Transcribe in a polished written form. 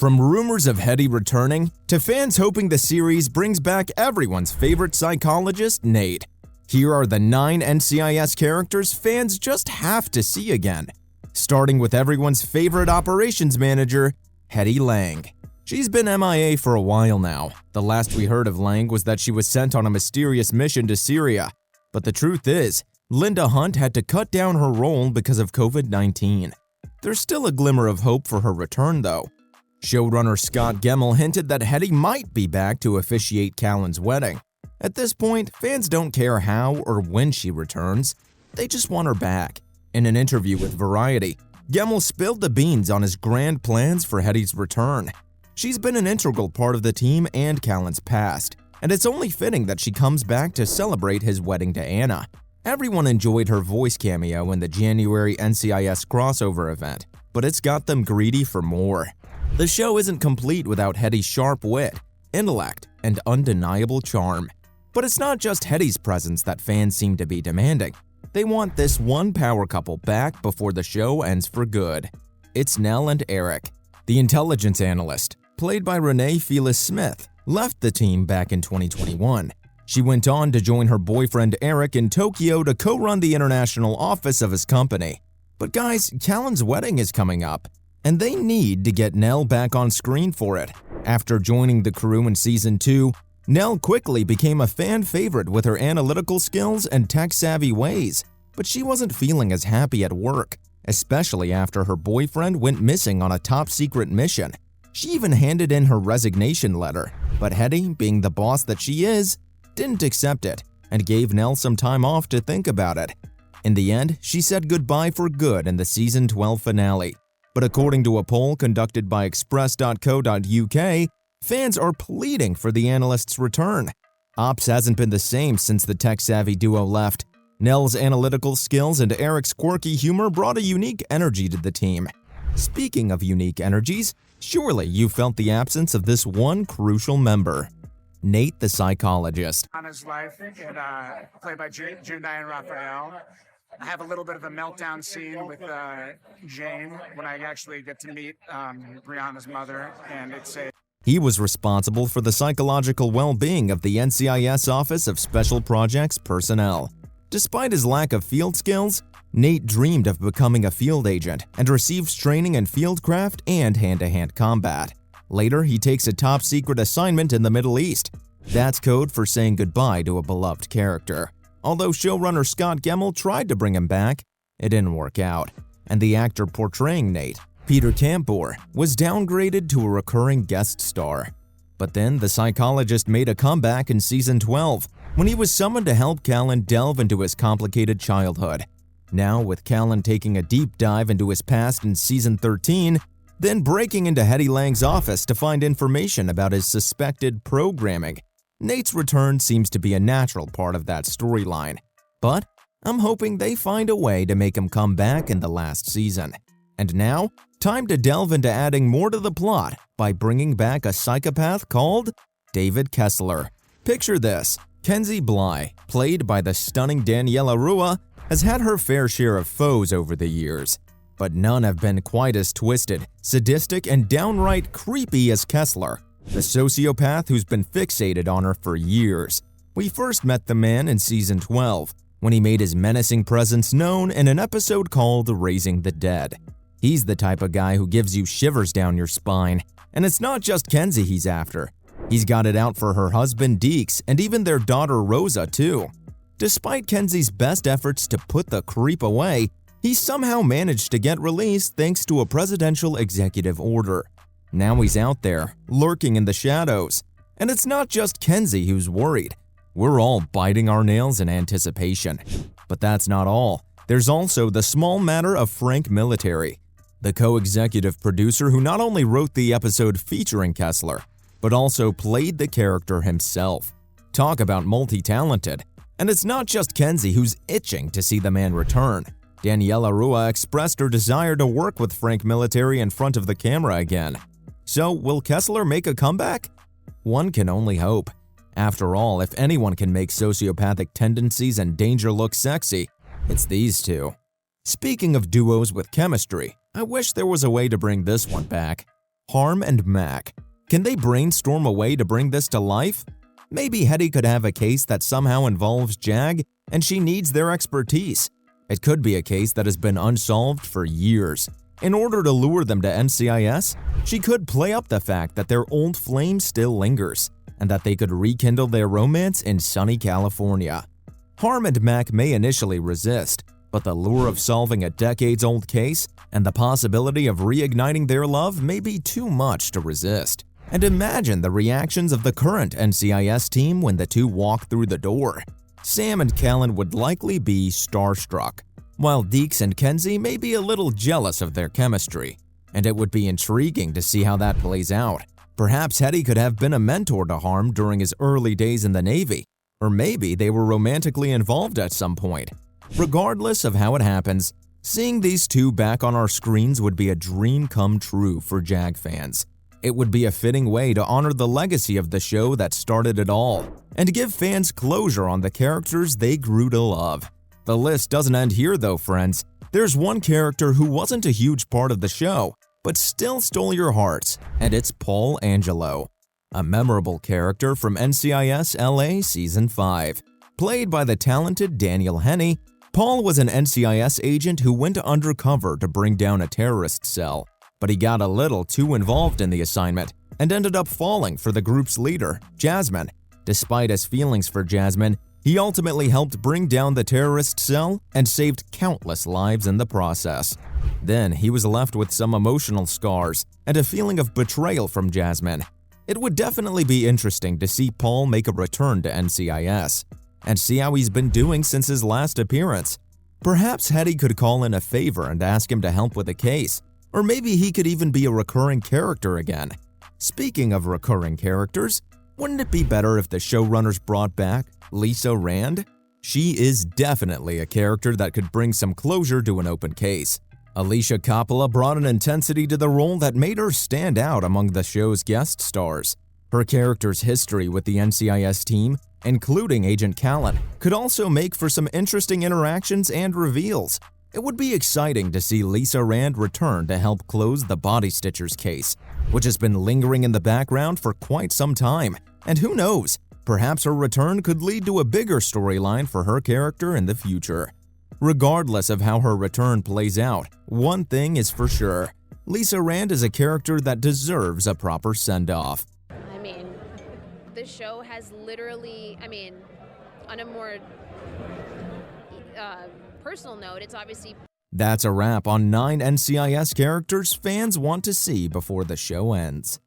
From rumors of Hetty returning to fans hoping the series brings back everyone's favorite psychologist, Nate. Here are the 9 NCIS characters fans just have to see again. Starting with everyone's favorite operations manager, Hetty Lang. She's been MIA for a while now. The last we heard of Lang was that she was sent on a mysterious mission to Syria. But the truth is, Linda Hunt had to cut down her role because of COVID-19. There's still a glimmer of hope for her return, though. Showrunner Scott Gemmell hinted that Hetty might be back to officiate Callan's wedding. At this point, fans don't care how or when she returns. They just want her back. In an interview with Variety, Gemmell spilled the beans on his grand plans for Hetty's return. She's been an integral part of the team and Callan's past, and it's only fitting that she comes back to celebrate his wedding to Anna. Everyone enjoyed her voice cameo in the January NCIS crossover event, but it's got them greedy for more. The show isn't complete without Hetty's sharp wit, intellect, and undeniable charm. But it's not just Hetty's presence that fans seem to be demanding. They want this one power couple back before the show ends for good. It's Nell and Eric. The intelligence analyst, played by Renee Felix-Smith, left the team back in 2021. She went on to join her boyfriend Eric in Tokyo to co-run the international office of his company. But guys, Callan's wedding is coming up, and they need to get Nell back on screen for it. After joining the crew in Season 2, Nell quickly became a fan favorite with her analytical skills and tech-savvy ways. But she wasn't feeling as happy at work, especially after her boyfriend went missing on a top-secret mission. She even handed in her resignation letter, but Hetty, being the boss that she is, didn't accept it and gave Nell some time off to think about it. In the end, she said goodbye for good in the Season 12 finale. But according to a poll conducted by Express.co.uk, fans are pleading for the analyst's return. Ops hasn't been the same since the tech-savvy duo left. Nell's analytical skills and Eric's quirky humor brought a unique energy to the team. Speaking of unique energies, surely you felt the absence of this one crucial member. Nate the psychologist. On his life, and played by June Diane Raphael. I have a little bit of a meltdown scene with Jane when I actually get to meet Brianna's mother, and He was responsible for the psychological well-being of the NCIS Office of Special Projects personnel. Despite his lack of field skills, Nate dreamed of becoming a field agent and receives training in fieldcraft and hand-to-hand combat. Later, he takes a top-secret assignment in the Middle East. That's code for saying goodbye to a beloved character. Although showrunner Scott Gemmell tried to bring him back, it didn't work out, and the actor portraying Nate, Peter Campbell, was downgraded to a recurring guest star. But then the psychologist made a comeback in Season 12 when he was summoned to help Callan delve into his complicated childhood. Now, with Callan taking a deep dive into his past in Season 13, then breaking into Hetty Lang's office to find information about his suspected programming, Nate's return seems to be a natural part of that storyline. But I'm hoping they find a way to make him come back in the last season. And now, time to delve into adding more to the plot by bringing back a psychopath called David Kessler. Picture this. Kenzie Bly, played by the stunning Daniela Rua, has had her fair share of foes over the years. But none have been quite as twisted, sadistic, and downright creepy as Kessler, the sociopath who's been fixated on her for years. We first met the man in Season 12, when he made his menacing presence known in an episode called Raising the Dead. He's the type of guy who gives you shivers down your spine, and it's not just Kenzie he's after. He's got it out for her husband Deeks and even their daughter Rosa too. Despite Kenzie's best efforts to put the creep away, he somehow managed to get released thanks to a presidential executive order. Now he's out there, lurking in the shadows. And it's not just Kenzie who's worried. We're all biting our nails in anticipation. But that's not all. There's also the small matter of Frank Military, the co-executive producer who not only wrote the episode featuring Kessler, but also played the character himself. Talk about multi-talented. And it's not just Kenzie who's itching to see the man return. Daniela Rua expressed her desire to work with Frank Military in front of the camera again. So, will Kessler make a comeback? One can only hope. After all, if anyone can make sociopathic tendencies and danger look sexy, it's these two. Speaking of duos with chemistry, I wish there was a way to bring this one back. Harm and Mac. Can they brainstorm a way to bring this to life? Maybe Hetty could have a case that somehow involves Jag, and she needs their expertise. It could be a case that has been unsolved for years. In order to lure them to NCIS, she could play up the fact that their old flame still lingers, and that they could rekindle their romance in sunny California. Harm and Mac may initially resist, but the lure of solving a decades-old case and the possibility of reigniting their love may be too much to resist. And imagine the reactions of the current NCIS team when the two walk through the door. Sam and Callan would likely be starstruck, while Deeks and Kenzie may be a little jealous of their chemistry. And it would be intriguing to see how that plays out. Perhaps Hetty could have been a mentor to Harm during his early days in the Navy, or maybe they were romantically involved at some point. Regardless of how it happens, seeing these two back on our screens would be a dream come true for Jag fans. It would be a fitting way to honor the legacy of the show that started it all, and give fans closure on the characters they grew to love. The list doesn't end here though, friends. There's one character who wasn't a huge part of the show, but still stole your hearts, and it's Paul Angelo, a memorable character from NCIS LA Season 5. Played by the talented Daniel Henney, Paul was an NCIS agent who went undercover to bring down a terrorist cell, but he got a little too involved in the assignment and ended up falling for the group's leader, Jasmine. Despite his feelings for Jasmine, he ultimately helped bring down the terrorist cell and saved countless lives in the process. Then he was left with some emotional scars and a feeling of betrayal from Jasmine. It would definitely be interesting to see Paul make a return to NCIS and see how he's been doing since his last appearance. Perhaps Hetty could call in a favor and ask him to help with a case, or maybe he could even be a recurring character again. Speaking of recurring characters, wouldn't it be better if the showrunners brought back Lisa Rand? She is definitely a character that could bring some closure to an open case. Alicia Coppola brought an intensity to the role that made her stand out among the show's guest stars. Her character's history with the NCIS team, including Agent Callan, could also make for some interesting interactions and reveals. It would be exciting to see Lisa Rand return to help close the Body Stitchers case, which has been lingering in the background for quite some time. And who knows, perhaps her return could lead to a bigger storyline for her character in the future. Regardless of how her return plays out, one thing is for sure: Lisa Rand is a character that deserves a proper send-off. I mean, the show has literally, on a more personal note, it's obviously... That's a wrap on 9 NCIS characters fans want to see before the show ends.